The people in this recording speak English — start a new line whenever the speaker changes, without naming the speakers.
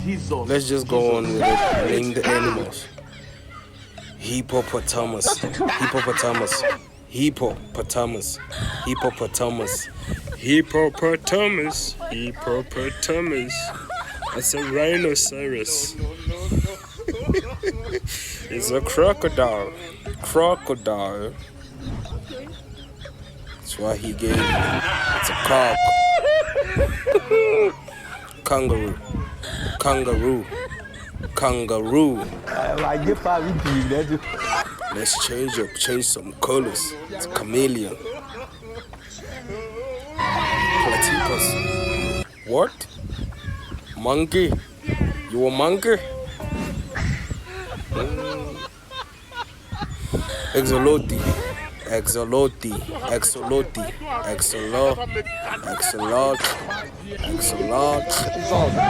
Let's just go on with it. Name the animals. Hippopotamus. Hippopotamus. Hippopotamus. Hippopotamus. Hippopotamus. Hippopotamus. That's a rhinoceros. It's a crocodile. Crocodile. That's why he gave it. It's a cock. Kangaroo. Kangaroo. Kangaroo. Let's change some colors. It's a chameleon. Platypus. What? Monkey? You a monkey? Axolotl. Axolotl. Axolotl. Axolotl. Axolotl. Axolotl.